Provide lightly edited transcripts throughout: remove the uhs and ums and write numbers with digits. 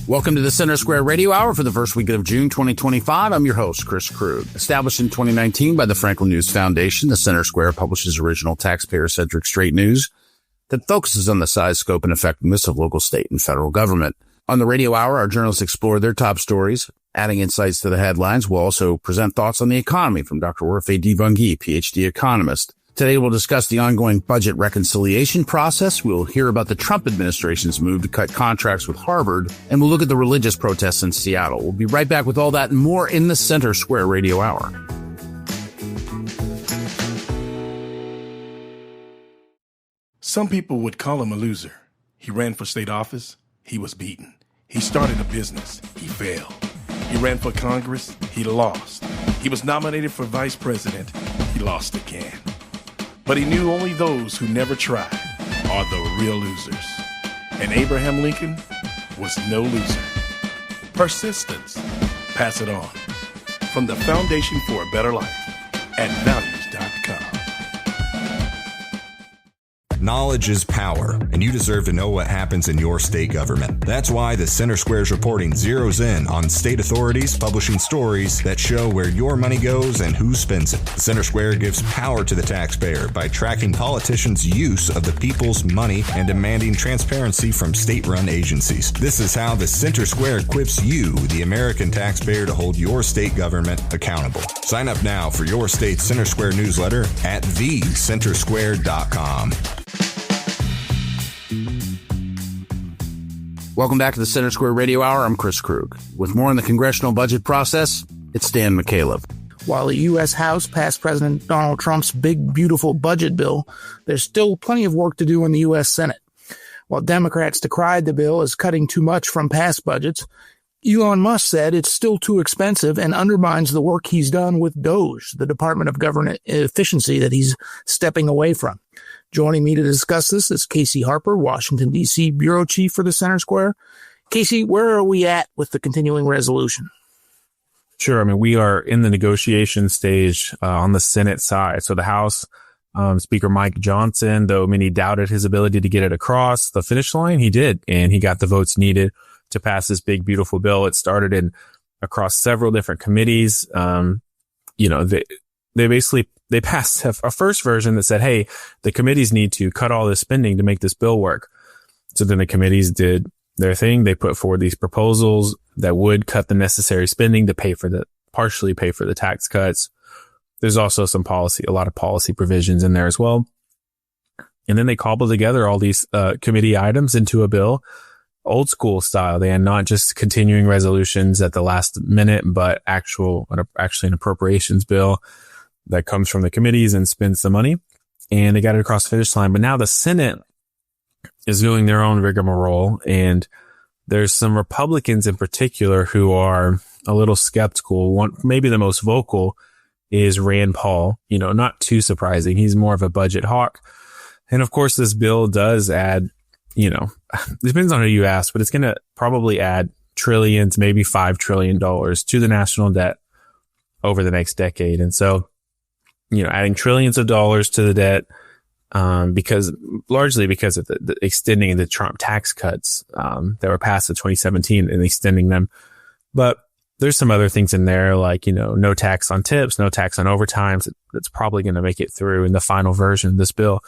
Welcome to the Center Square Radio Hour for the first week of June 2025. I'm your host, Chris Krug. Established in 2019 by the Franklin News Foundation, the Center Square publishes original taxpayer-centric straight news that focuses on the size, scope, and effectiveness of local, state, and federal government. On the Radio Hour, our journalists explore their top stories, adding insights to the headlines. We'll also present thoughts on the economy from Dr. Orphe Divounguy, PhD economist. Today, we'll discuss the ongoing budget reconciliation process. We'll hear about the Trump administration's move to cut contracts with Harvard, and we'll look at the religious protests in Seattle. We'll be right back with all that and more in the Center Square Radio Hour. Some people would call him a loser. He ran for state office. He was beaten. He started a business. He failed. He ran for Congress. He lost. He was nominated for vice president. He lost again. But he knew only those who never tried are the real losers. And Abraham Lincoln was no loser. Persistence. Pass it on. From the Foundation for a Better Life at values.com. Knowledge is power, and you deserve to know what happens in your state government. That's why the Center Square's reporting zeroes in on state authorities publishing stories that show where your money goes and who spends it. The Center Square gives power to the taxpayer by tracking politicians' use of the people's money and demanding transparency from state-run agencies. This is how the Center Square equips you, the American taxpayer, to hold your state government accountable. Sign up now for your state's Center Square newsletter at thecentersquare.com. Welcome back to the Center Square Radio Hour. I'm Chris Krug. With more on the congressional budget process, it's Dan McCaleb. While the U.S. House passed President Donald Trump's big, beautiful budget bill, there's still plenty of work to do in the U.S. Senate. While Democrats decried the bill as cutting too much from past budgets, Elon Musk said it's still too expensive and undermines the work he's done with DOGE, the Department of Government Efficiency that he's stepping away from. Joining me to discuss this is Casey Harper, Washington, D.C. Bureau Chief for the Center Square. Casey, where are we at with the continuing resolution? Sure. I mean, we are in the negotiation stage on the Senate side. So the House Speaker Mike Johnson, though many doubted his ability to get it across the finish line, he did, and he got the votes needed to pass this big, beautiful bill. It started across several different committees. They passed a first version that said, hey, the committees need to cut all this spending to make this bill work. So then the committees did their thing. They put forward these proposals that would cut the necessary spending to partially pay for the tax cuts. There's also a lot of policy provisions in there as well. And then they cobbled together all these committee items into a bill, old school style. They had not just continuing resolutions at the last minute, but actually an appropriations bill that comes from the committees and spends the money, and they got it across the finish line. But now the Senate is doing their own rigmarole, and there's some Republicans in particular who are a little skeptical. One, maybe the most vocal, is Rand Paul. Not too surprising. He's more of a budget hawk. And of course, this bill does add, it depends on who you ask, but it's going to probably add trillions, maybe $5 trillion to the national debt over the next decade. And so, adding trillions of dollars to the debt, largely because of the extending the Trump tax cuts, that were passed in 2017 and extending them. But there's some other things in there, like, no tax on tips, no tax on overtimes. That's probably going to make it through in the final version of this bill.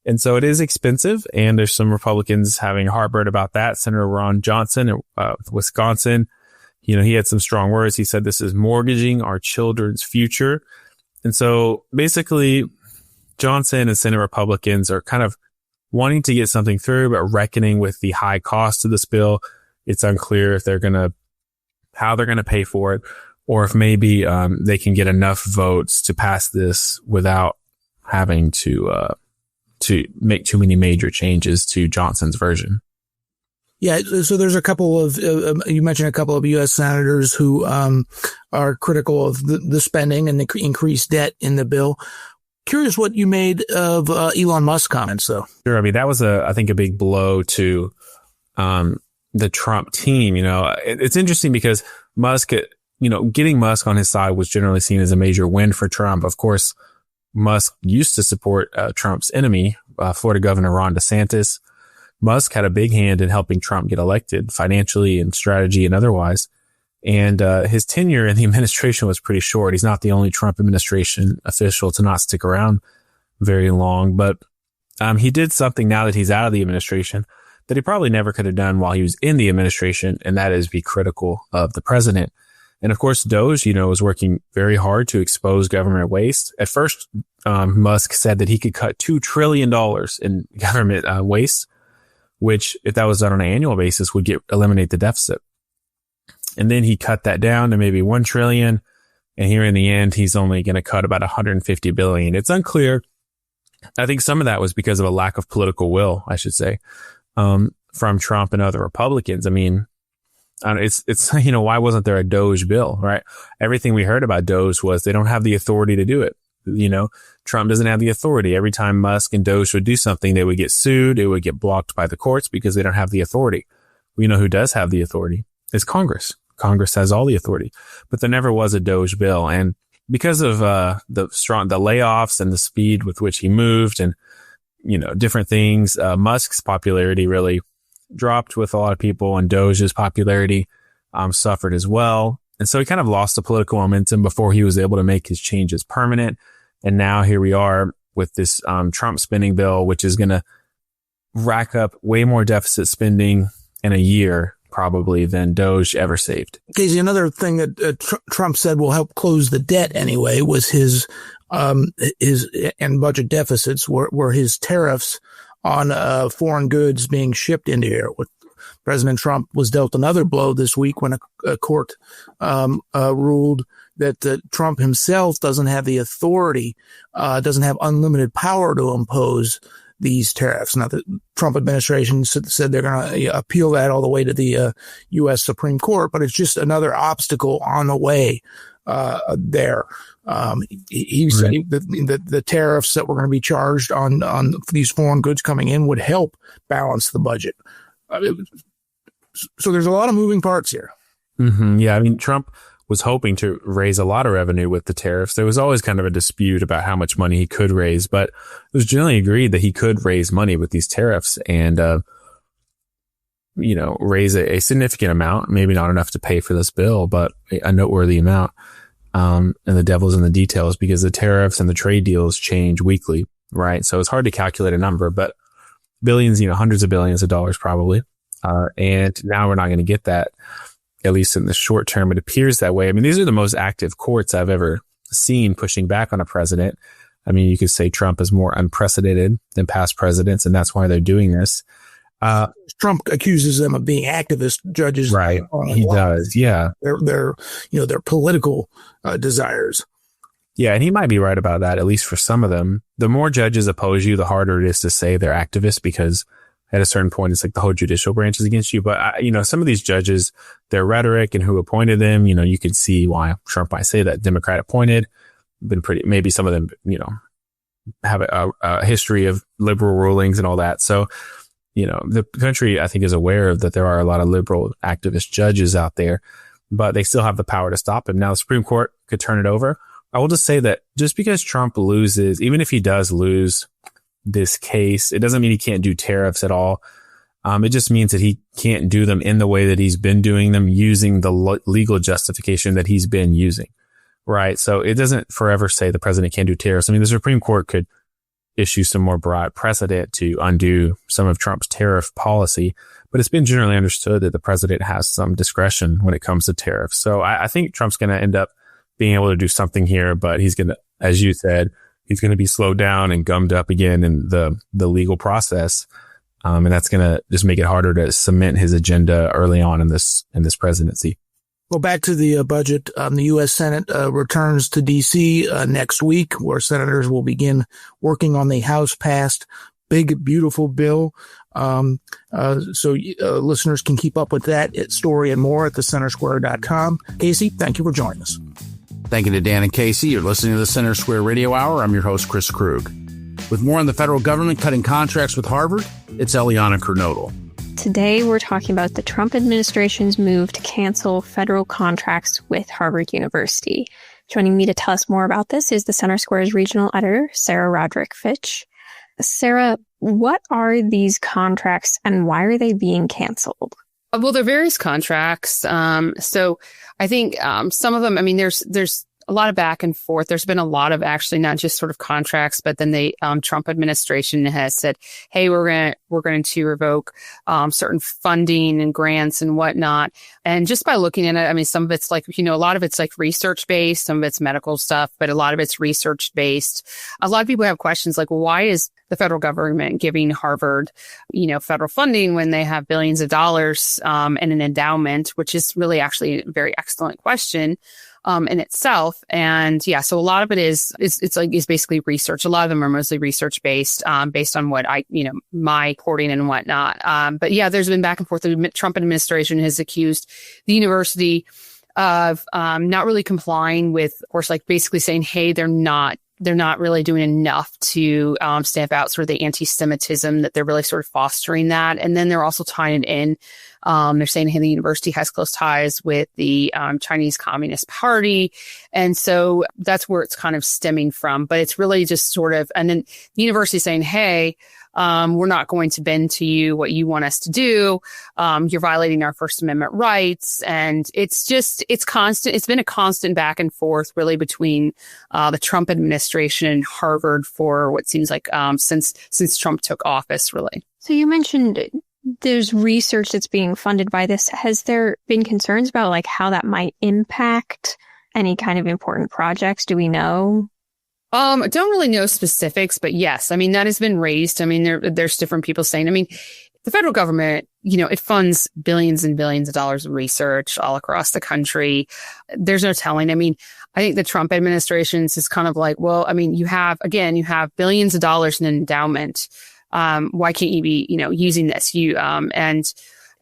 And so it is expensive, and there's some Republicans having heartburn about that. Senator Ron Johnson of Wisconsin, he had some strong words. He said this is mortgaging our children's future. And so basically, Johnson and Senate Republicans are kind of wanting to get something through, but reckoning with the high cost of this bill. It's unclear if how they're going to pay for it, or if maybe they can get enough votes to pass this without having to make too many major changes to Johnson's version. Yeah, so there's a couple of, you mentioned a couple of U.S. senators who are critical of the spending and the increased debt in the bill. Curious what you made of Elon Musk's comments, though. Sure. I mean, that was I think a big blow to the Trump team. It's interesting because Musk, getting Musk on his side was generally seen as a major win for Trump. Of course, Musk used to support Trump's enemy, Florida Governor Ron DeSantis. Musk had a big hand in helping Trump get elected financially and strategy and otherwise. And his tenure in the administration was pretty short. He's not the only Trump administration official to not stick around very long, but he did something now that he's out of the administration that he probably never could have done while he was in the administration, and that is be critical of the president. And of course, Doge, is working very hard to expose government waste. At first, Musk said that he could cut $2 trillion in government waste, which, if that was done on an annual basis, would eliminate the deficit. And then he cut that down to maybe $1 trillion. And here in the end, he's only going to cut about $150 billion. It's unclear. I think some of that was because of a lack of political will, I should say, from Trump and other Republicans. I mean, it's why wasn't there a Doge bill, right? Everything we heard about Doge was they don't have the authority to do it. Trump doesn't have the authority. Every time Musk and Doge would do something, they would get sued. It would get blocked by the courts because they don't have the authority. We know who does have the authority. It's Congress. Congress has all the authority, but there never was a Doge bill. And because of the layoffs and the speed with which he moved and, different things, Musk's popularity really dropped with a lot of people, and Doge's popularity suffered as well. And so he kind of lost the political momentum before he was able to make his changes permanent. And now here we are with this Trump spending bill, which is going to rack up way more deficit spending in a year probably than Doge ever saved. Casey, another thing that Trump said will help close the debt anyway was his and budget deficits were his tariffs on foreign goods being shipped into here. President Trump was dealt another blow this week when a court ruled that Trump himself doesn't have the authority, doesn't have unlimited power to impose these tariffs. Now, the Trump administration said they're going to appeal that all the way to the U.S. Supreme Court, but it's just another obstacle on the way there. He said that the tariffs that were going to be charged on these foreign goods coming in would help balance the budget. So there's a lot of moving parts here. Mm-hmm. Yeah, I mean, Trump was hoping to raise a lot of revenue with the tariffs. There was always kind of a dispute about how much money he could raise, but it was generally agreed that he could raise money with these tariffs and, raise a significant amount, maybe not enough to pay for this bill, but a noteworthy amount. And the devil's in the details because the tariffs and the trade deals change weekly, right? So it's hard to calculate a number, but billions, hundreds of billions of dollars probably. And now we're not going to get that, at least in the short term. It appears that way. I mean, these are the most active courts I've ever seen pushing back on a president. I mean, you could say Trump is more unprecedented than past presidents, and that's why they're doing this. Trump accuses them of being activist judges. Right. He does. Yeah. Their political desires. Yeah. And he might be right about that, at least for some of them. The more judges oppose you, the harder it is to say they're activists because at a certain point, it's like the whole judicial branch is against you. But, some of these judges, their rhetoric and who appointed them, you could see why Trump might say that Democrat appointed, maybe some of them, have a history of liberal rulings and all that. So, the country, I think, is aware of that there are a lot of liberal activist judges out there, but they still have the power to stop him. Now, the Supreme Court could turn it over. I will just say that just because Trump loses, even if he does lose this case, it doesn't mean he can't do tariffs at all. It just means that he can't do them in the way that he's been doing them using the legal justification that he's been using. Right. So it doesn't forever say the president can't do tariffs. I mean, the Supreme Court could issue some more broad precedent to undo some of Trump's tariff policy, but it's been generally understood that the president has some discretion when it comes to tariffs. So I think Trump's going to end up being able to do something here, but he's going to, as you said, he's going to be slowed down and gummed up again in the legal process. And that's going to just make it harder to cement his agenda early on in this presidency. Well, back to the budget. The U.S. Senate returns to D.C. Next week, where senators will begin working on the House-passed big, beautiful bill. So listeners can keep up with that story and more at thecentersquare.com. Casey, thank you for joining us. Thank you to Dan and Casey. You're listening to the Center Square Radio Hour. I'm your host, Chris Krug. With more on the federal government cutting contracts with Harvard, it's Eliana Kernodle. Today, we're talking about the Trump administration's move to cancel federal contracts with Harvard University. Joining me to tell us more about this is the Center Square's regional editor, Sarah Roderick Fitch. Sarah, what are these contracts and why are they being canceled? Well, there are various contracts. So I think some of them, I mean, there's a lot of back and forth. There's been a lot of actually not just sort of contracts, but then the Trump administration has said, hey, we're going to revoke certain funding and grants and whatnot. And just by looking at it, I mean, some of it's like, a lot of it's like research based, some of it's medical stuff, but a lot of it's research based. A lot of people have questions like, well, why is the federal government giving Harvard, federal funding when they have billions of dollars in an endowment, which is really actually a very excellent question. In itself. And yeah, so a lot of it is basically research. A lot of them are mostly research based on what my reporting and whatnot. But yeah, there's been back and forth. The Trump administration has accused the university of not really complying with, of course, like basically saying, hey, they're not really doing enough to stamp out sort of the anti-Semitism, that they're really sort of fostering that. And then they're also tying it in. They're saying, hey, the university has close ties with the Chinese Communist Party. And so that's where it's kind of stemming from. But it's really just sort of, and then the university saying, hey, we're not going to bend to you what you want us to do. You're violating our First Amendment rights. And it's constant. It's been a constant back and forth really between the Trump administration and Harvard for what seems like since Trump took office, really. So you mentioned there's research that's being funded by this. Has there been concerns about like how that might impact any kind of important projects? Do we know? I don't really know specifics, but yes, I mean, that has been raised. I mean, there's different people saying, I mean, the federal government, it funds billions and billions of dollars of research all across the country. There's no telling. I mean, I think the Trump administration is kind of like, well, I mean, you have billions of dollars in an endowment. Why can't you be, using this?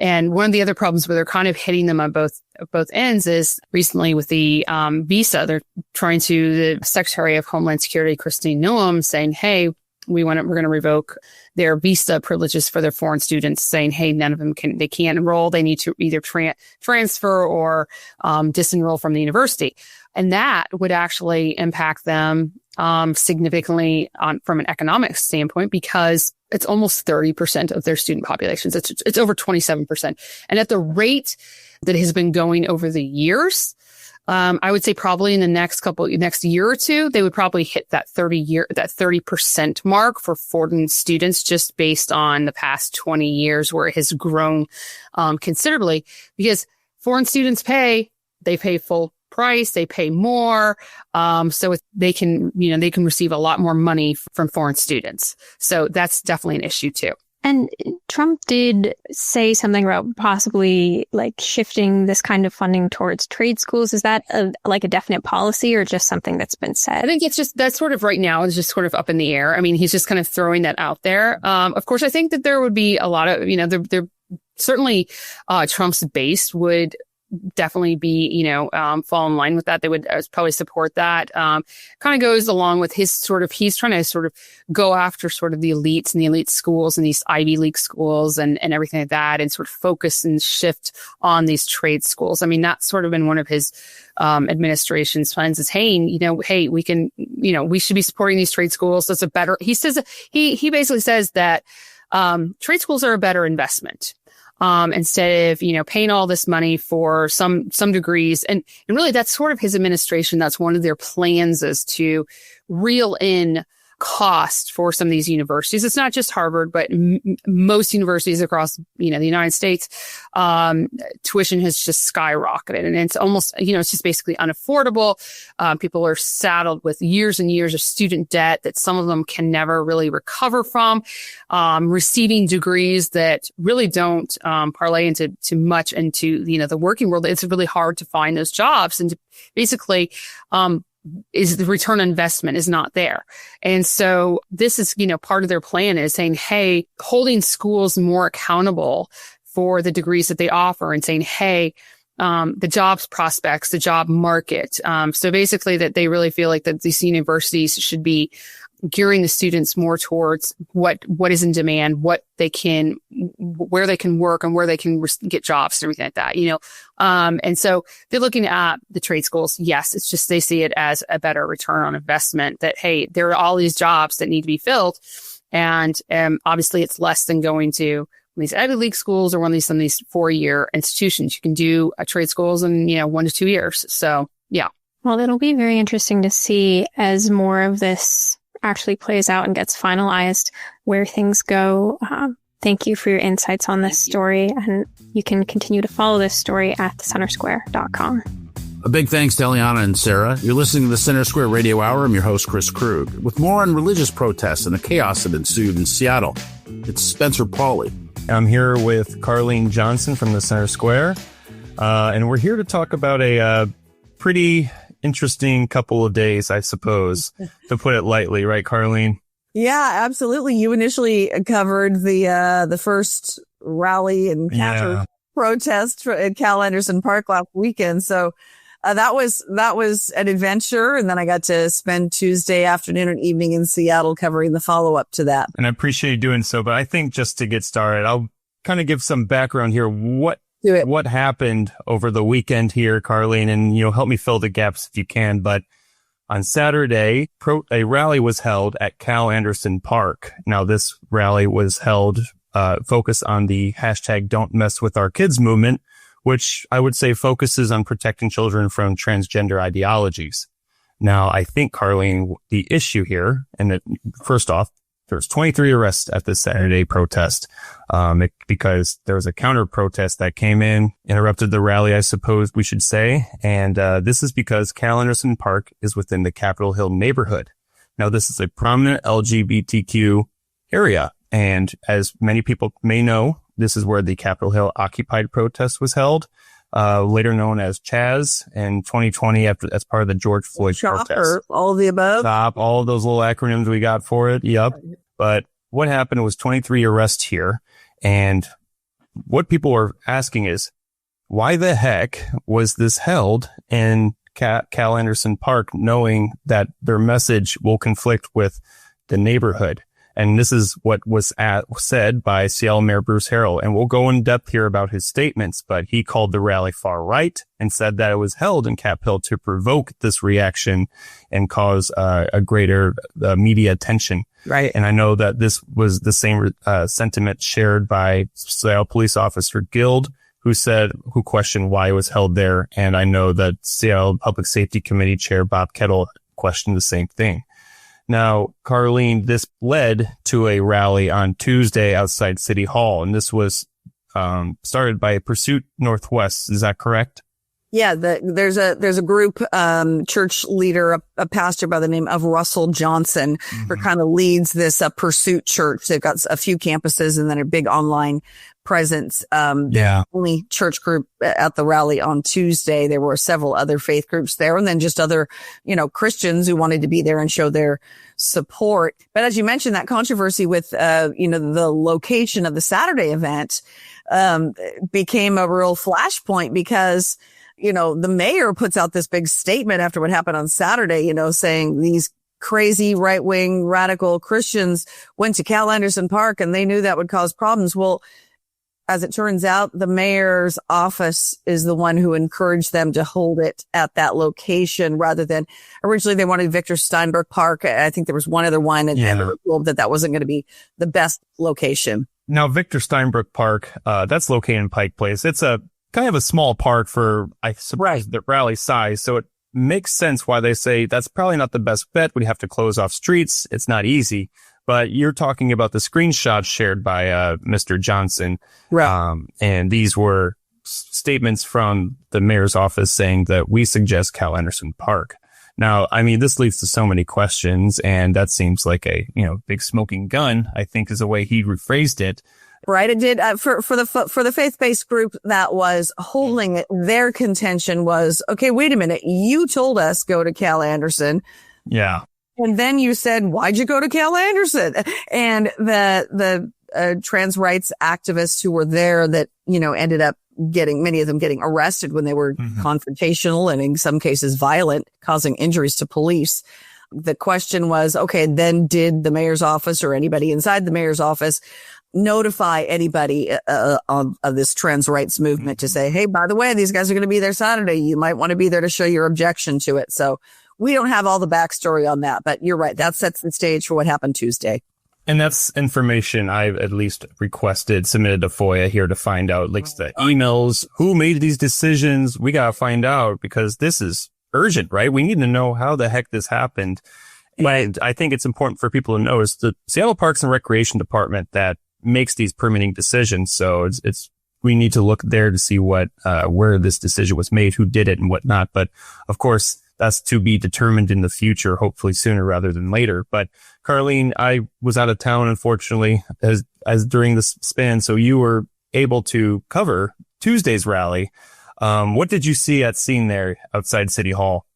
And one of the other problems where they're kind of hitting them on both ends is recently with the visa, they're the Secretary of Homeland Security, Christine Noem, saying, hey, we're going to revoke their visa privileges for their foreign students, saying, hey, none of them can't enroll. They need to either transfer or disenroll from the university. And that would actually impact them significantly from an economic standpoint, because it's almost 30% of their student populations. It's over 27%. And at the rate that has been going over the years, I would say probably in the next year or two, they would probably hit that 30% mark for foreign students, just based on the past 20 years where it has grown considerably, because foreign students pay full price, they pay more. So they can receive a lot more money from foreign students. So that's definitely an issue too. And Trump did say something about possibly like shifting this kind of funding towards trade schools. Is that a definite policy or just something that's been said? I think that's sort of right now is just sort of up in the air. I mean, he's just kind of throwing that out there. Of course, I think that there would be a lot of, there certainly Trump's base would definitely be, fall in line with that. They would probably support that. Kind of goes along with he's trying to sort of go after sort of the elites and the elite schools and these Ivy League schools and everything like that, and sort of focus and shift on these trade schools. I mean, that's sort of been one of his administration's plans is, hey, we can, we should be supporting these trade schools. That's he says, he basically says that trade schools are a better investment. Instead of, paying all this money for some degrees. And really that's sort of his administration. That's one of their plans, is to reel in cost for some of these universities. It's not just Harvard, but most universities across, the United States, tuition has just skyrocketed, and it's almost, it's just basically unaffordable. People are saddled with years and years of student debt that some of them can never really recover from, receiving degrees that really don't, parlay into much into, the working world. It's really hard to find those jobs, and to basically, is the return on investment is not there. And so this is, part of their plan is saying, hey, holding schools more accountable for the degrees that they offer, and saying, hey, the jobs prospects, the job market. So basically that they really feel like that these universities should be gearing the students more towards what is in demand, where they can work and where they can get jobs and everything like that, and so they're looking at the trade schools. Yes, it's just, they see it as a better return on investment, that, hey, there are all these jobs that need to be filled. And obviously it's less than going to one of these Ivy League schools or one of these 4-year institutions. You can do trade schools in, 1 to 2 years. So, yeah. Well, it'll be very interesting to see as more of this actually plays out and gets finalized where things go. Thank you for your insights on this story. And you can continue to follow this story at thecentersquare.com. A big thanks to Eliana and Sarah. You're listening to the Center Square Radio Hour. I'm your host, Chris Krug. With more on religious protests and the chaos that ensued in Seattle, it's Spencer Pauly. I'm here with Carlene Johnson from the Center Square, and we're here to talk about a pretty interesting couple of days, I suppose, to put it lightly, right, Carlene? Yeah, absolutely. You initially covered the first rally and counter protest at Cal Anderson Park last weekend, so that was an adventure. And then I got to spend Tuesday afternoon and evening in Seattle covering the follow up to that. And I appreciate you doing so. But I think just to get started, I'll kind of give some background here. What happened over the weekend here, Carlene, and, help me fill the gaps if you can. But on Saturday, a rally was held at Cal Anderson Park. Now, this rally was held, focused on the hashtag Don't Mess With Our Kids movement, which I would say focuses on protecting children from transgender ideologies. Now, I think, Carlene, the issue here, first off, there's 23 arrests at this Saturday protest, because there was a counter protest that came in, interrupted the rally, I suppose we should say. And this is because Cal Anderson Park is within the Capitol Hill neighborhood. Now, this is a prominent LGBTQ area. And as many people may know, this is where the Capitol Hill Occupy protest was held, later known as Chaz, in 2020 as part of the George Floyd protest. All of the above. Stop, all of those little acronyms we got for it. Yep. But what happened was 23 arrests here. And what people are asking is, why the heck was this held in Cal Anderson Park, knowing that their message will conflict with the neighborhood? And this is what was said by Seattle Mayor Bruce Harrell. And we'll go in depth here about his statements, but he called the rally far right and said that it was held in Cap Hill to provoke this reaction and cause a greater media attention. Right. And I know that this was the same sentiment shared by Seattle Police Officer Guild, who questioned why it was held there. And I know that Seattle Public Safety Committee Chair Bob Kettle questioned the same thing. Now, Carlene, this led to a rally on Tuesday outside City Hall, and this was started by Pursuit Northwest. Is that correct? Yeah, there's a group, church leader, a pastor by the name of Russell Johnson, who kind of leads this Pursuit Church. They've got a few campuses and then a big online presence. Only church group at the rally on Tuesday. There were several other faith groups there, and then just other, Christians who wanted to be there and show their support. But as you mentioned, that controversy with, the location of the Saturday event, became a real flashpoint because, the mayor puts out this big statement after what happened on Saturday, saying these crazy right-wing radical Christians went to Cal Anderson Park and they knew that would cause problems. Well, as it turns out, the mayor's office is the one who encouraged them to hold it at that location rather than originally they wanted Victor Steinbrook Park. I think there was one other one and they were told that was not going to be the best location. Now, Victor Steinbrook Park, that's located in Pike Place. It's a kind of a small park for, I suppose, the rally size. So it makes sense why they say that's probably not the best bet. We'd have to close off streets. It's not easy. But you're talking about the screenshots shared by Mr. Johnson. Right. And these were statements from the mayor's office saying that we suggest Cal Anderson Park. Now, I mean, this leads to so many questions, and that seems like a, big smoking gun, I think is the way he rephrased it. Right. It did. For the faith-based group that was holding it, their contention was, okay, wait a minute. You told us go to Cal Anderson. Yeah. And then you said, why'd you go to Cal Anderson? And the trans rights activists who were there that, ended up many of them getting arrested when they were confrontational and in some cases violent, causing injuries to police. The question was, okay, then did the mayor's office or anybody inside the mayor's office notify anybody of this trans rights movement to say, hey, by the way, these guys are going to be there Saturday. You might want to be there to show your objection to it. So we don't have all the backstory on that, but you're right. That sets the stage for what happened Tuesday. And that's information I've at least requested, submitted to FOIA here to find out, like the emails, who made these decisions. We got to find out because this is urgent, right? We need to know how the heck this happened. And I think it's important for people to know is the Seattle Parks and Recreation Department that makes these permitting decisions. So we need to look there to see where this decision was made, who did it and whatnot. But of course, that's to be determined in the future, hopefully sooner rather than later. But Carlene, I was out of town, unfortunately, as during this span. So you were able to cover Tuesday's rally. What did you see at scene there outside City Hall?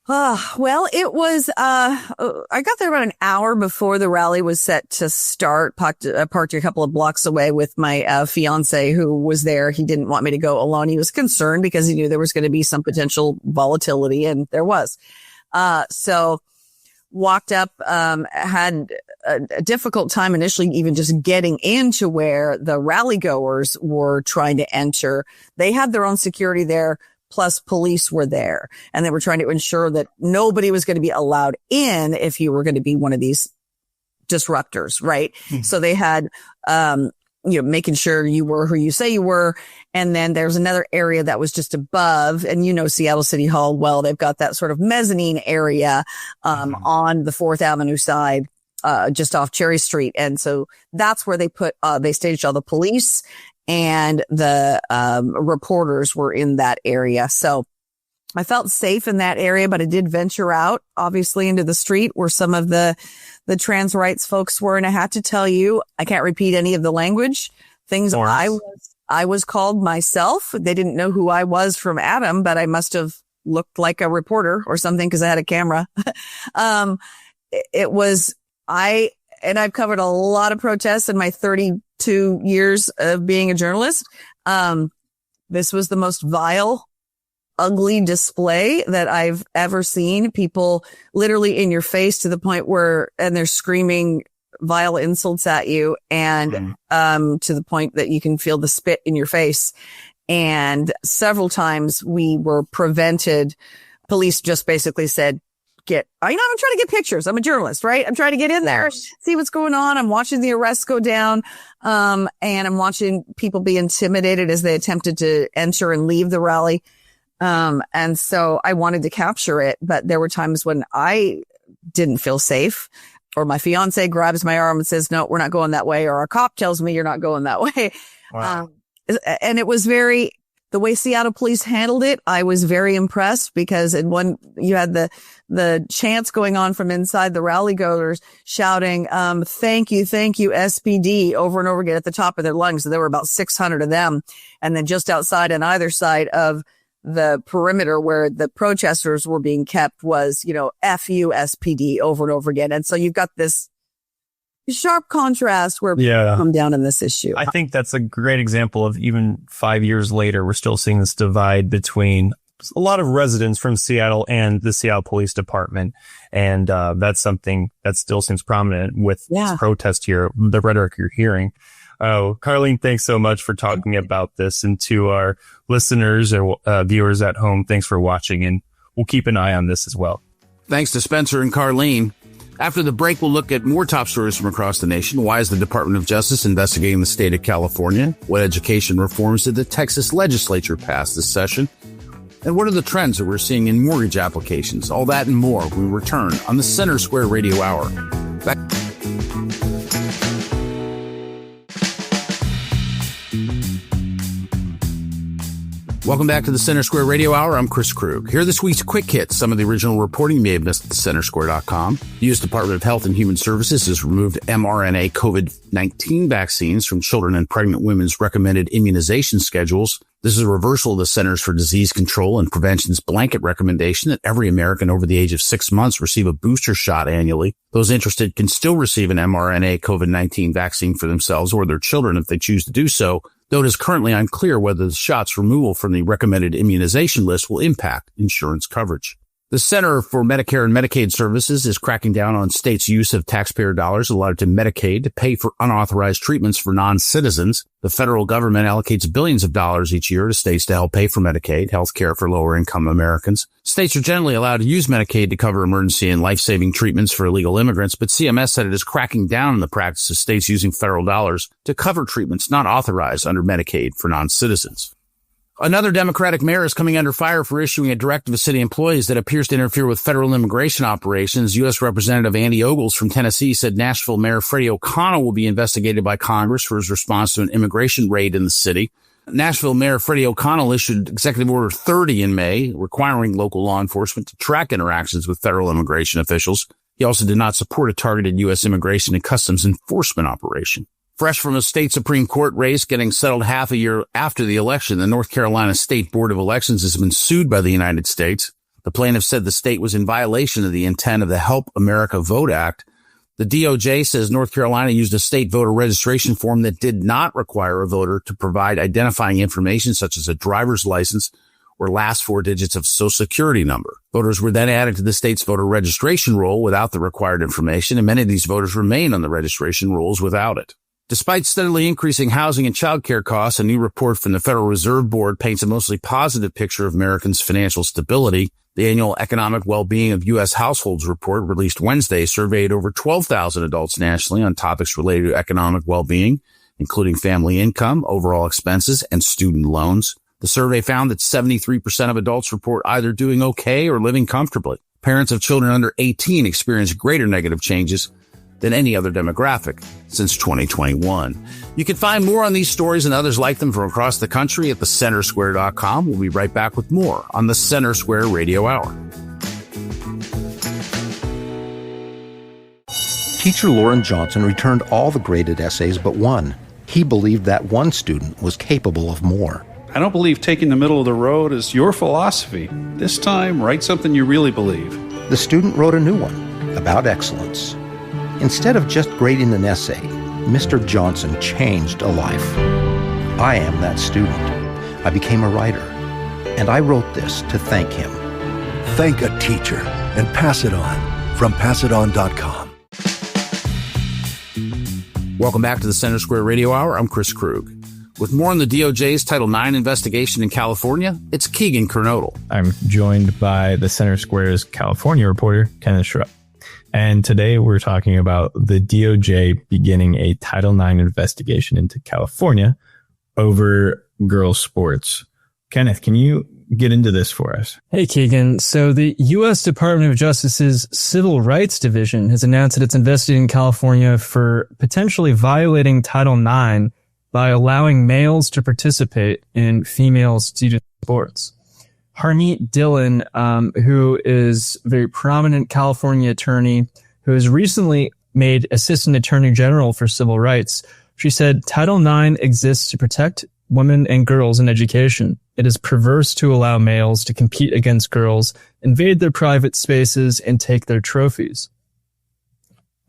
Well, it was, I got there about an hour before the rally was set to start, parked a couple of blocks away with my, fiance who was there. He didn't want me to go alone. He was concerned because he knew there was going to be some potential volatility, and there was. So walked up, had a difficult time initially even just getting into where the rally goers were trying to enter. They had their own security there. Plus police were there, and they were trying to ensure that nobody was going to be allowed in if you were going to be one of these disruptors, right? Mm-hmm. So they had, making sure you were who you say you were. And then there's another area that was just above, and Seattle City Hall, well, they've got that sort of mezzanine area, on the 4th Avenue side, just off Cherry Street. And so that's where they staged all the police, and the reporters were in that area. So I felt safe in that area, but I did venture out, obviously, into the street where some of the trans rights folks were. And I had to tell you, I can't repeat any of the language. Things I was called myself. They didn't know who I was from Adam, but I must have looked like a reporter or something because I had a camera. And I've covered a lot of protests in my 32 years of being a journalist. This was the most vile, ugly display that I've ever seen. People literally in your face to the point and they're screaming vile insults at you, and to the point that you can feel the spit in your face. And several times we were prevented. Police just basically said, I'm trying to get pictures. I'm a journalist, right? I'm trying to get in there, see what's going on. I'm watching the arrests go down. And I'm watching people be intimidated as they attempted to enter and leave the rally. And so I wanted to capture it, but there were times when I didn't feel safe, or my fiance grabs my arm and says, no, we're not going that way. Or a cop tells me you're not going that way. Wow. And it was the way Seattle police handled it, I was very impressed, because you had the chants going on from inside, the rally goers shouting, thank you, SPD, over and over again at the top of their lungs. So there were about 600 of them. And then just outside on either side of the perimeter where the protesters were being kept was, F you, SPD, over and over again. And so you've got this sharp contrast where people come down in this issue. I think that's a great example of, even 5 years later, we're still seeing this divide between a lot of residents from Seattle and the Seattle Police Department. And that's something that still seems prominent with this protest here, the rhetoric you're hearing. Oh, Carlene, thanks so much for talking about this. And to our listeners or viewers at home, thanks for watching, and we'll keep an eye on this as well. Thanks to Spencer and Carlene. After the break, we'll look at more top stories from across the nation. Why is the Department of Justice investigating the state of California? What education reforms did the Texas legislature pass this session? And what are the trends that we're seeing in mortgage applications? All that and more when we return on the Center Square Radio Hour. Back. Welcome back to the Center Square Radio Hour. I'm Chris Krug. Here are this week's quick hits. Some of the original reporting you may have missed at thecentersquare.com. The U.S. Department of Health and Human Services has removed mRNA COVID-19 vaccines from children and pregnant women's recommended immunization schedules. This is a reversal of the Centers for Disease Control and Prevention's blanket recommendation that every American over the age of 6 months receive a booster shot annually. Those interested can still receive an mRNA COVID-19 vaccine for themselves or their children if they choose to do so, though it is currently unclear whether the shot's removal from the recommended immunization list will impact insurance coverage. The Center for Medicare and Medicaid Services is cracking down on states' use of taxpayer dollars allotted to Medicaid to pay for unauthorized treatments for non-citizens. The federal government allocates billions of dollars each year to states to help pay for Medicaid, health care for lower-income Americans. States are generally allowed to use Medicaid to cover emergency and life-saving treatments for illegal immigrants, but CMS said it is cracking down on the practice of states using federal dollars to cover treatments not authorized under Medicaid for non-citizens. Another Democratic mayor is coming under fire for issuing a directive to city employees that appears to interfere with federal immigration operations. U.S. Representative Andy Ogles from Tennessee said Nashville Mayor Freddie O'Connell will be investigated by Congress for his response to an immigration raid in the city. Nashville Mayor Freddie O'Connell issued Executive Order 30 in May, requiring local law enforcement to track interactions with federal immigration officials. He also did not support a targeted U.S. Immigration and Customs enforcement operation. Fresh from a state Supreme Court race getting settled half a year after the election, the North Carolina State Board of Elections has been sued by the United States. The plaintiff said the state was in violation of the intent of the Help America Vote Act. The DOJ says North Carolina used a state voter registration form that did not require a voter to provide identifying information such as a driver's license or last four digits of Social Security number. Voters were then added to the state's voter registration roll without the required information, and many of these voters remain on the registration rolls without it. Despite steadily increasing housing and child care costs, a new report from the Federal Reserve Board paints a mostly positive picture of Americans' financial stability. The annual Economic Well-Being of U.S. Households report, released Wednesday, surveyed over 12,000 adults nationally on topics related to economic well-being, including family income, overall expenses, and student loans. The survey found that 73% of adults report either doing okay or living comfortably. Parents of children under 18 experience greater negative changes than any other demographic since 2021. You can find more on these stories and others like them from across the country at thecentersquare.com. We'll be right back with more on the Center Square Radio Hour. Teacher Lauren Johnson returned all the graded essays but one. He believed that one student was capable of more. I don't believe taking the middle of the road is your philosophy. This time, write something you really believe. The student wrote a new one about excellence. Instead of just grading an essay, Mr. Johnson changed a life. I am that student. I became a writer, and I wrote this to thank him. Thank a teacher and pass it on from passiton.com. Welcome back to the Center Square Radio Hour. I'm Chris Krug. With more on the DOJ's Title IX investigation in California, it's Keegan Kernodle. I'm joined by the Center Square's California reporter, Kenneth Schrupp. And today we're talking about the DOJ beginning a Title IX investigation into California over girls' sports. Kenneth, can you get into this for us? Hey, Keegan. So the U.S. Department of Justice's Civil Rights Division has announced that it's investigating California for potentially violating Title IX by allowing males to participate in female student sports. Harneet Dillon, who is a very prominent California attorney who has recently made Assistant Attorney General for Civil Rights, she said, Title IX exists to protect women and girls in education. It is perverse to allow males to compete against girls, invade their private spaces, and take their trophies.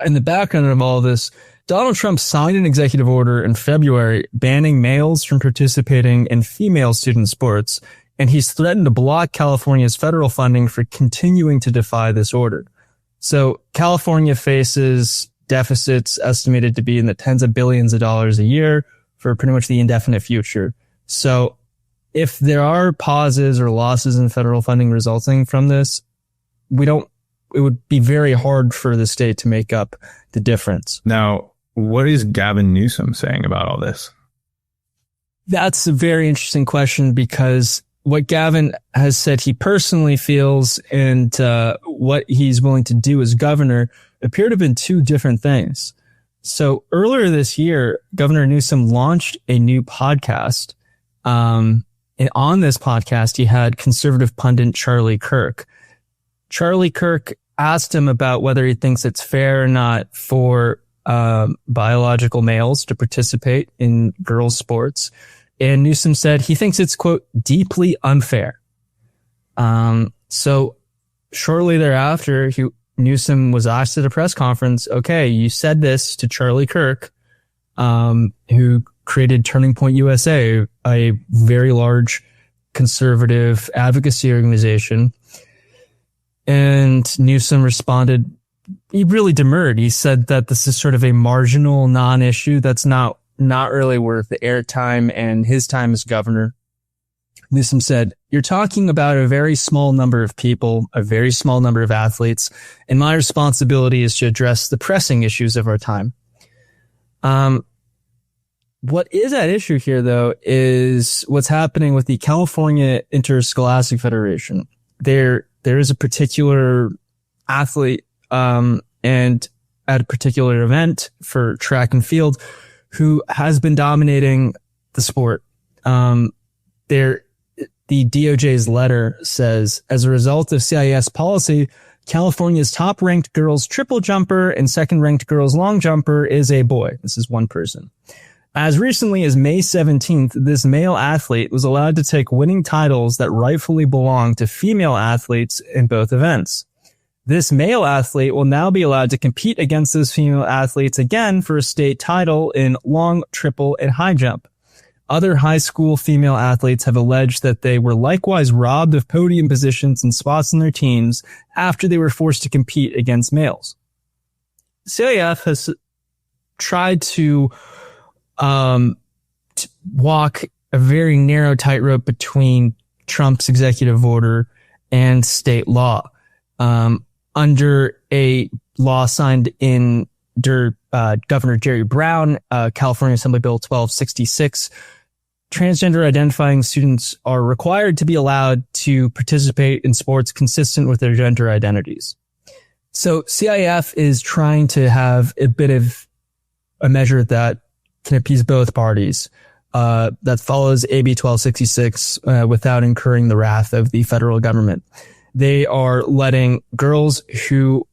In the background of all this, Donald Trump signed an executive order in February banning males from participating in female student sports, and he's threatened to block California's federal funding for continuing to defy this order. So California faces deficits estimated to be in the tens of billions of dollars a year for pretty much the indefinite future. So if there are pauses or losses in federal funding resulting from this, it would be very hard for the state to make up the difference. Now, what is Gavin Newsom saying about all this? That's a very interesting question, because what Gavin has said he personally feels and what he's willing to do as governor appear to have been two different things. So earlier this year, Governor Newsom launched a new podcast. And on this podcast, he had conservative pundit Charlie Kirk. Charlie Kirk asked him about whether he thinks it's fair or not for biological males to participate in girls' sports. And Newsom said he thinks it's, quote, deeply unfair. So shortly thereafter, Newsom was asked at a press conference, okay, you said this to Charlie Kirk, who created Turning Point USA, a very large conservative advocacy organization. And Newsom responded, he really demurred. He said that this is sort of a marginal non-issue that's not really worth the airtime and his time as governor. Newsom said, "You're talking about a very small number of people, a very small number of athletes, and my responsibility is to address the pressing issues of our time." What is at issue here, though, is what's happening with the California Interscholastic Federation. There is a particular athlete, and at a particular event for track and field who has been dominating the sport. The DOJ's letter says, as a result of CIS policy, California's top-ranked girls triple jumper and second-ranked girls long jumper is a boy. This is one person. As recently as May 17th, this male athlete was allowed to take winning titles that rightfully belong to female athletes in both events. This male athlete will now be allowed to compete against those female athletes again for a state title in long, triple, and high jump. Other high school female athletes have alleged that they were likewise robbed of podium positions and spots in their teams after they were forced to compete against males. CIF has tried to walk a very narrow tightrope between Trump's executive order and state law. Under a law signed in Governor Jerry Brown, California Assembly Bill 1266, transgender identifying students are required to be allowed to participate in sports consistent with their gender identities. So CIF is trying to have a bit of a measure that can appease both parties, that follows AB 1266 without incurring the wrath of the federal government. They are letting girls who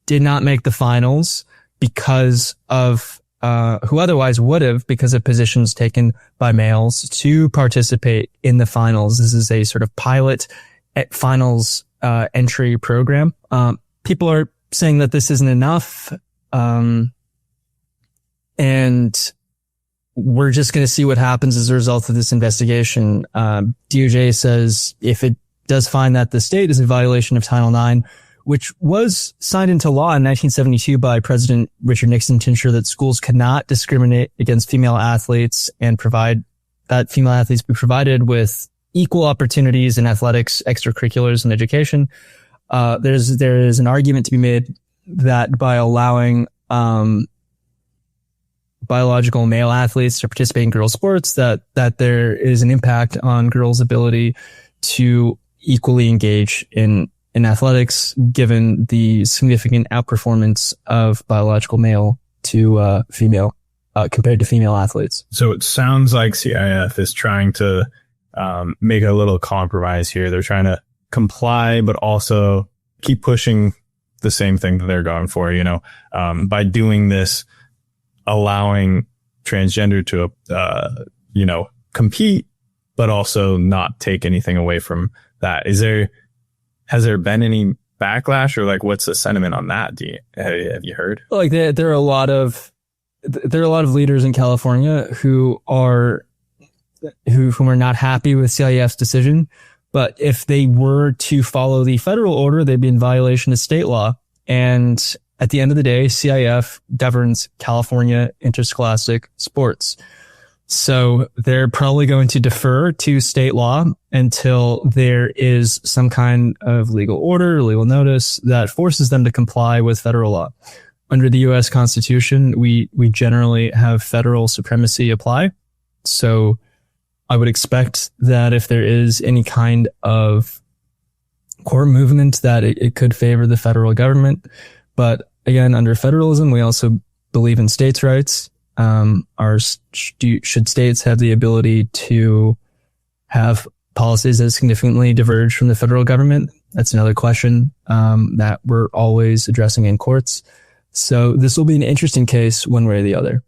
did not make the finals because of who otherwise would have because of positions taken by males to participate in the finals. This is a sort of pilot at finals entry program. People are saying that this isn't enough, and we're just going to see what happens as a result of this investigation. DOJ says if it does find that the state is in violation of Title IX, which was signed into law in 1972 by President Richard Nixon to ensure that schools cannot discriminate against female athletes and provide that female athletes be provided with equal opportunities in athletics, extracurriculars, and education. There is an argument to be made that by allowing biological male athletes to participate in girls' sports, that there is an impact on girls' ability to equally engage in athletics, given the significant outperformance of biological male to female compared to female athletes. So it sounds like CIF is trying to make a little compromise here. They're trying to comply, but also keep pushing the same thing that they're going for, by doing this, allowing transgender to, compete, but also not take anything away from that. Has there been any backlash, or what's the sentiment on that? Have you heard? There are a lot of leaders in California who are not happy with CIF's decision, but if they were to follow the federal order, they'd be in violation of state law. And at the end of the day, CIF governs California interscholastic sports. So they're probably going to defer to state law until there is some kind of legal order, legal notice that forces them to comply with federal law. Under the U.S. Constitution, we generally have federal supremacy apply. So I would expect that if there is any kind of court movement, that it could favor the federal government. But again, under federalism, we also believe in states' rights. Should states have the ability to have policies that significantly diverge from the federal government? That's another question that we're always addressing in courts. So this will be an interesting case one way or the other.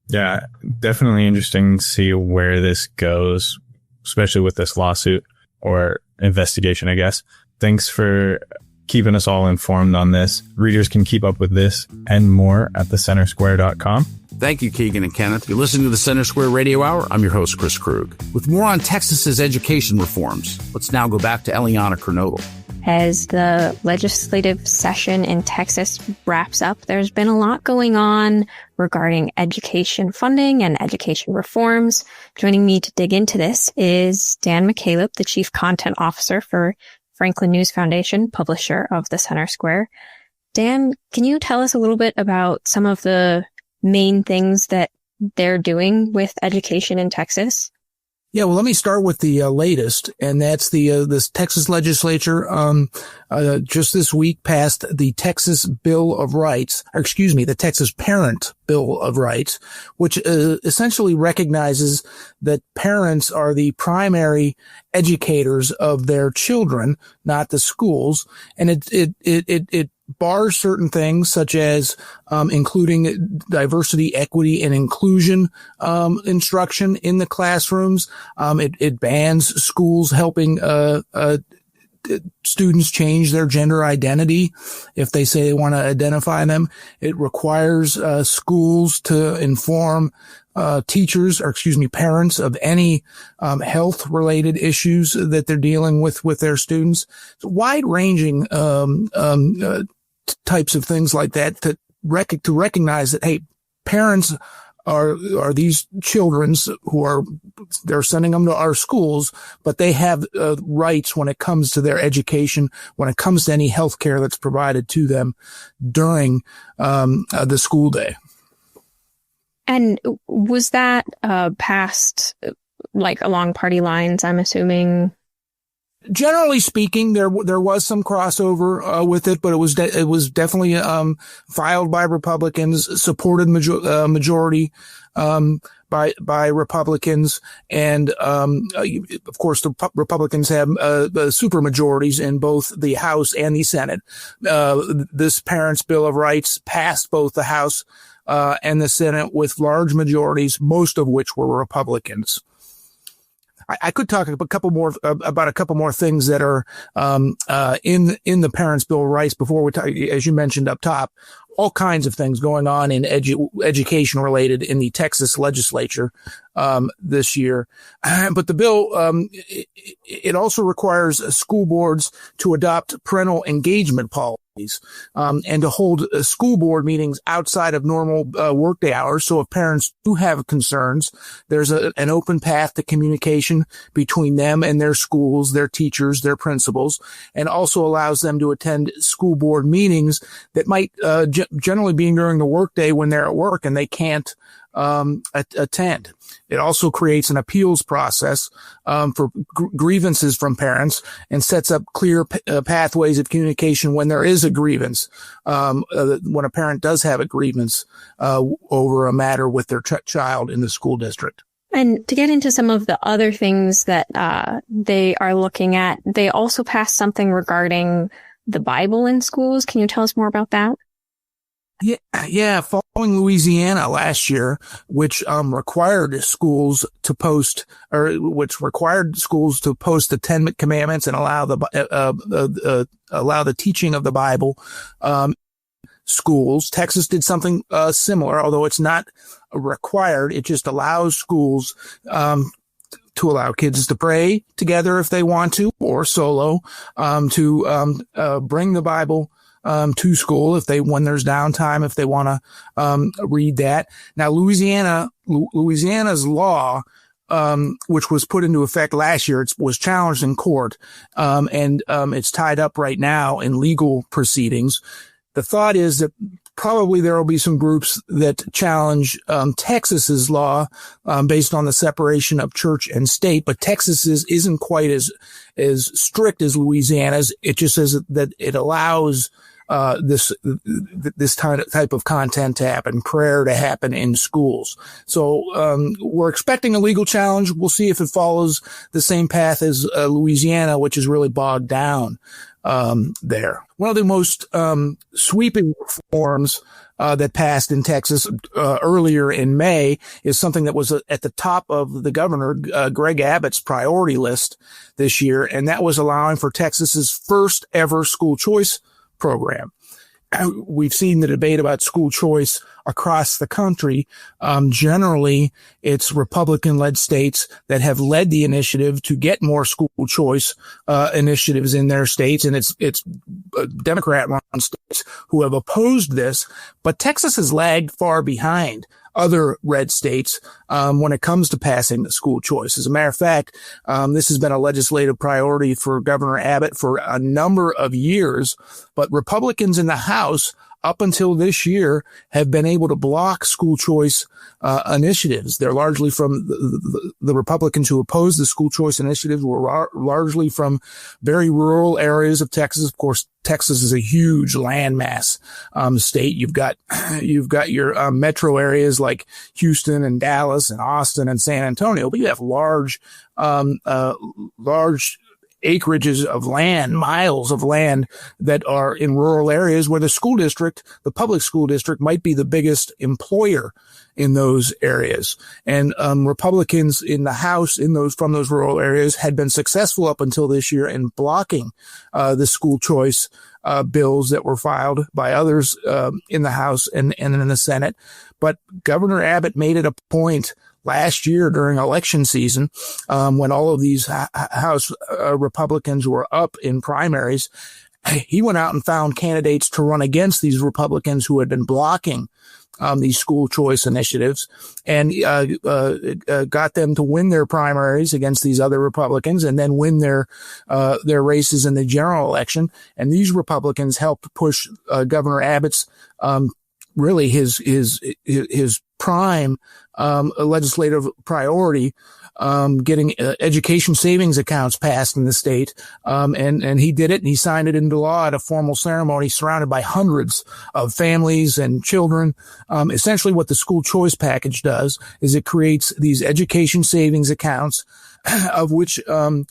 Yeah, definitely interesting to see where this goes, especially with this lawsuit or investigation, I guess. Thanks for keeping us all informed on this. Readers can keep up with this and more at thecentersquare.com. Thank you, Keegan and Kenneth. You're listening to the Center Square Radio Hour. I'm your host, Chris Krug. With more on Texas's education reforms, let's now go back to Eliana Kernodle. as the legislative session in Texas wraps up. There's been a lot going on regarding education funding and education reforms. Joining me to dig into this is Dan McCaleb, the Chief Content Officer for Franklin News Foundation, publisher of the Center Square. Dan, can you tell us a little bit about some of the main things that they're doing with education in Texas? Yeah, well, let me start with the latest, and that's this Texas legislature just this week passed the Texas Bill of Rights, the Texas Parent Bill of Rights, which essentially recognizes that parents are the primary educators of their children, not the schools, and it bars certain things such as including diversity, equity, and inclusion instruction in the classrooms. It bans schools helping students change their gender identity if they say they want to identify them. It requires schools to inform parents of any health-related issues that they're dealing with their students. It's wide-ranging types of things like that to recognize that, hey, parents are these children's they're sending them to our schools, but they have rights when it comes to their education, when it comes to any health care that's provided to them during the school day. And was that passed like along party lines, I'm assuming? Generally speaking, there was some crossover with it, but it was definitely filed by Republicans, supported majority by Republicans, and of course the Republicans have super majorities in both the House and the Senate. This Parents' Bill of Rights passed both the House and the Senate with large majorities, most of which were Republicans. I could talk about a couple more things that are in the Parents' Bill of Rights before we talk, as you mentioned up top. All kinds of things going on in education related in the Texas legislature this year. But the bill, it also requires school boards to adopt parental engagement policies and to hold school board meetings outside of normal workday hours. So if parents do have concerns, there's an open path to communication between them and their schools, their teachers, their principals, and also allows them to attend school board meetings that might generally be during the workday when they're at work and they can't attend. It also creates an appeals process for grievances from parents and sets up clear pathways of communication when there is a grievance, when a parent does have a grievance over a matter with their child in the school district. And to get into some of the other things that they are looking at, they also passed something regarding the Bible in schools. Can you tell us more about that? Yeah. Following Louisiana last year, which required schools to post the 10 Commandments and allow the teaching of the Bible. Schools. Texas did something similar, although it's not required. It just allows schools to allow kids to pray together if they want to, or solo, to bring the Bible to school when there's downtime, if they want to read that. Now, Louisiana's law, which was put into effect last year, was challenged in court, and it's tied up right now in legal proceedings. The thought is that probably there will be some groups that challenge Texas's law based on the separation of church and state, but Texas's isn't quite as strict as Louisiana's. It just says that it allows this type of content to happen, prayer to happen in schools. So we're expecting a legal challenge. We'll see if it follows the same path as Louisiana, which is really bogged down there. One of the most sweeping reforms that passed in Texas earlier in May is something that was at the top of the governor Greg Abbott's priority list this year, and that was allowing for Texas's first ever school choice program. we've seen the debate about school choice across the country. Generally, it's Republican-led states that have led the initiative to get more school choice initiatives in their states, and it's Democrat-run states who have opposed this. But Texas has lagged far behind other red states when it comes to passing the school choice. As a matter of fact, this has been a legislative priority for Governor Abbott for a number of years, but Republicans in the House up until this year have been able to block school choice initiatives. They're largely from the Republicans who oppose the school choice initiatives were largely from very rural areas of Texas. Of course, Texas is a huge landmass state. You've got your metro areas like Houston and Dallas and Austin and San Antonio, but you have large acreages of land, miles of land that are in rural areas where the public school district might be the biggest employer in those areas. And Republicans in the House from those rural areas had been successful up until this year in blocking the school choice bills that were filed by others in the House and in the Senate. But Governor Abbott made it a point last year during election season, when all of these House Republicans were up in primaries, he went out and found candidates to run against these Republicans who had been blocking these school choice initiatives, and got them to win their primaries against these other Republicans, and then win their races in the general election. And these Republicans helped push Governor Abbott's really his prime legislative priority, getting education savings accounts passed in the state. And he did it, and he signed it into law at a formal ceremony surrounded by hundreds of families and children. Essentially what the school choice package does is it creates these education savings accounts, of which it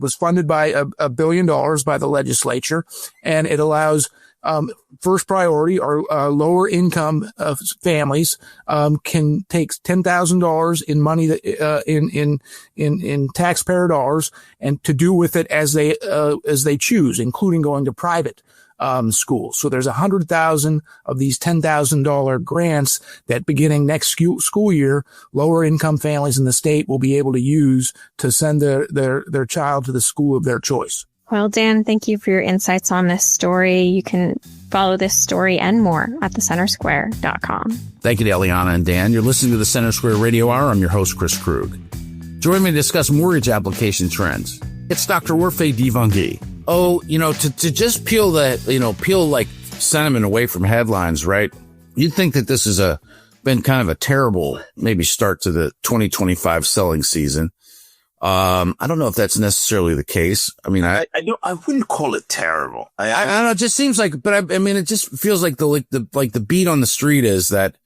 was funded by $1 billion by the legislature, and it allows first priority or lower income families can take $10,000 in money that in taxpayer dollars, and to do with it as they choose, including going to private schools. So there's 100,000 of these $10,000 grants that, beginning next school year, lower income families in the state will be able to use to send their child to the school of their choice. Well, Dan, thank you for your insights on this story. You can follow this story and more at thecentersquare.com. Thank you to Eliana and Dan. You're listening to the Center Square Radio Hour. I'm your host, Chris Krug. Join me to discuss mortgage application trends. It's Dr. Orphe Divounguy. Oh, to just peel like sentiment away from headlines, right? You'd think that this has been kind of a terrible, maybe start to the 2025 selling season. I don't know if that's necessarily the case. I mean, I wouldn't call it terrible. I don't know. It just seems like, but I mean, it just feels like the beat on the street is that,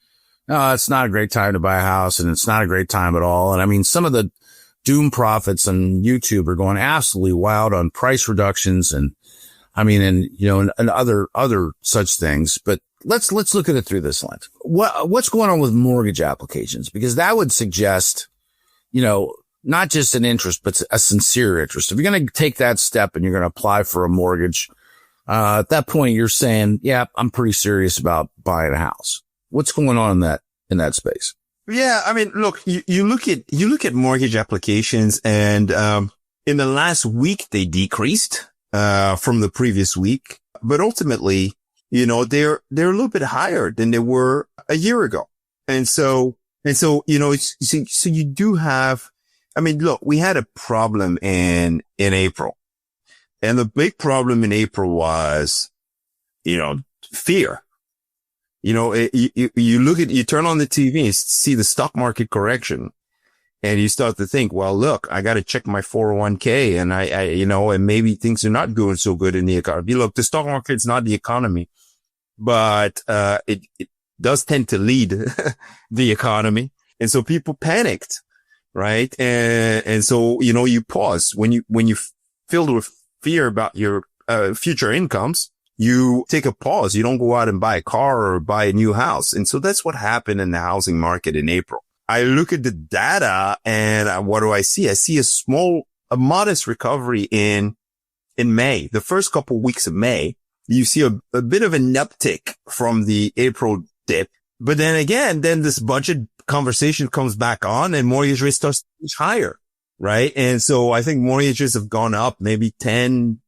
it's not a great time to buy a house, and it's not a great time at all. And I mean, some of the doom prophets on YouTube are going absolutely wild on price reductions and other such things. But let's look at it through this lens. What's going on with mortgage applications? Because that would suggest, not just an interest, but a sincere interest. If you're going to take that step and you're going to apply for a mortgage, at that point you're saying, yeah, I'm pretty serious about buying a house. What's going on in that space? Yeah. I mean, look, you look at mortgage applications, and, in the last week, they decreased, from the previous week, but ultimately, they're a little bit higher than they were a year ago. So you do have, I mean, look, we had a problem in April, and the big problem in April was, fear. You turn on the TV and see the stock market correction, and you start to think, well, look, I got to check my 401k, and and maybe things are not going so good in the economy. Look, the stock market's not the economy, but, it does tend to lead the economy. And so people panicked. Right. And so, you pause when you filled with fear about your, future incomes, you take a pause. You don't go out and buy a car or buy a new house. And so that's what happened in the housing market in April. I look at the data, and what do I see? I see a modest recovery in May, the first couple of weeks of May. you see a bit of an uptick from the April dip. But then again, then this budget conversation comes back on and mortgage rates starts to reach higher, right? And so I think mortgages have gone up maybe 10,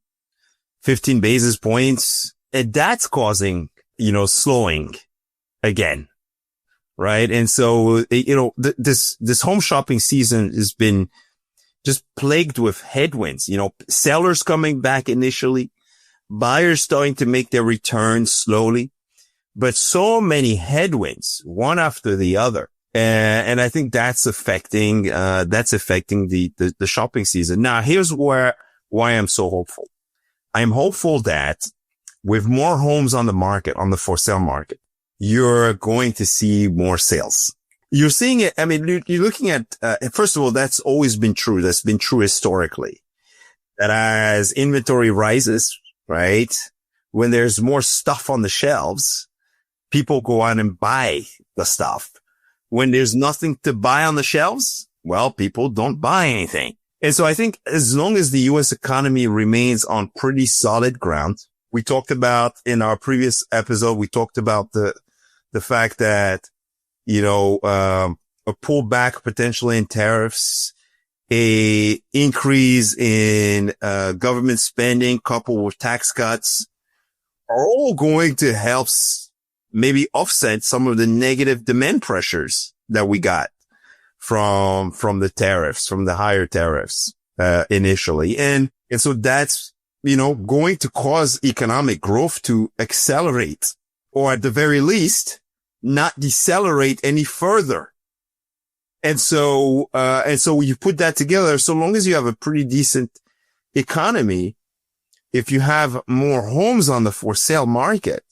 15 basis points, and that's causing, slowing again, right? And so, this home shopping season has been just plagued with headwinds, sellers coming back initially, buyers starting to make their returns slowly, but so many headwinds, one after the other. And I think that's affecting the shopping season. Now, here's why I'm so hopeful. I'm hopeful that with more homes on the market, on the for sale market, you're going to see more sales. You're seeing it. I mean, you're looking at, first of all, that's always been true. That's been true historically, that as inventory rises, right? When there's more stuff on the shelves, people go out and buy the stuff. When there's nothing to buy on the shelves, well, people don't buy anything. And so I think as long as the U.S. economy remains on pretty solid ground, we talked about in our previous episode, we talked about the fact that, a pullback potentially in tariffs, a increase in, government spending coupled with tax cuts are all going to help maybe offset some of the negative demand pressures that we got from the tariffs, from the higher tariffs, initially. And so that's, going to cause economic growth to accelerate, or at the very least, not decelerate any further. And so you put that together, so long as you have a pretty decent economy, if you have more homes on the for sale market,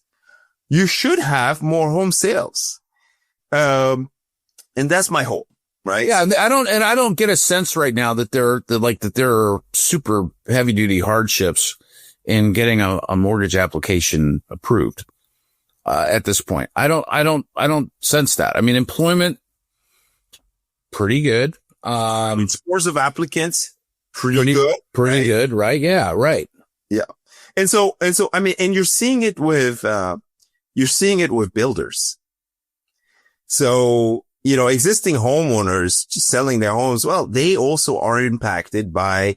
you should have more home sales. And that's my hope, right? Yeah. I don't get a sense right now that there are super heavy duty hardships in getting a mortgage application approved, at this point. I don't sense that. I mean, employment, pretty good. Scores of applicants, pretty good, right? Yeah. Right. Yeah. And so, I mean, and you're seeing it with builders. So, existing homeowners just selling their homes, well, they also are impacted by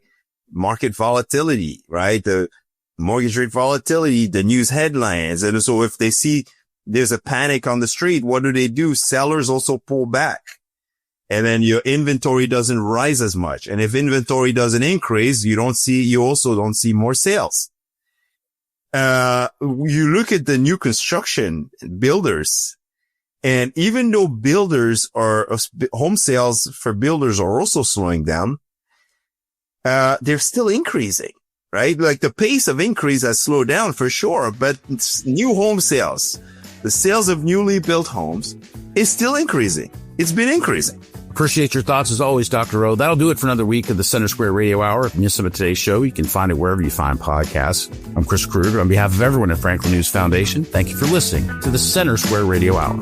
market volatility, right? The mortgage rate volatility, the news headlines. And so if they see there's a panic on the street, what do? Sellers also pull back. And then your inventory doesn't rise as much. And if inventory doesn't increase, you also don't see more sales. You look at the new construction builders, and even though home sales for builders are also slowing down, they're still increasing, right? Like the pace of increase has slowed down for sure, but new home sales, the sales of newly built homes is still increasing. It's been increasing. Appreciate your thoughts as always, Dr. O. That'll do it for another week of the Center Square Radio Hour. If you missed some of today's show, you can find it wherever you find podcasts. I'm Chris Kruger. On behalf of everyone at Franklin News Foundation, thank you for listening to the Center Square Radio Hour.